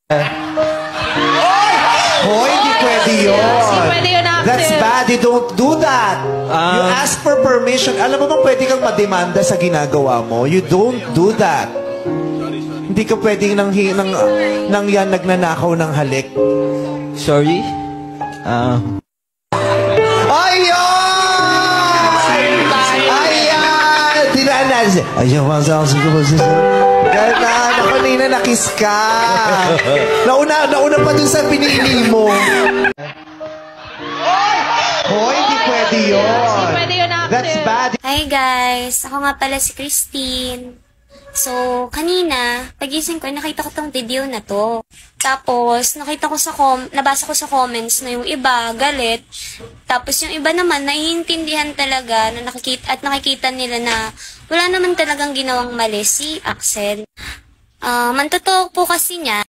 Hoy, hindi pwede yun. Hindi pwede yun, Axel. That's bad. You don't do that. You ask for permission. Alam mo bang pwede kang mademanda sa ginagawa mo? You don't do that. Hindi ka pwedeng nang yan nagnanakaw ng halik. Sorry? Ayun! Ayan! Tinanas. Ayun, ganda, kanina nakis ka. Nauna pa dun sa pinili mo. Hoy, hindi pwede yun. Hindi pwede yun, Axel. That's bad. Hi guys! Ako nga pala si Christine. So, kanina, pagising ko, nakita ko tong video na to. Tapos, nabasa ko sa comments na yung iba, galit. Tapos yung iba naman, naiintindihan talaga na nakikita nila na wala naman talagang ginawang mali si Axel. Mantotoo po kasi niya,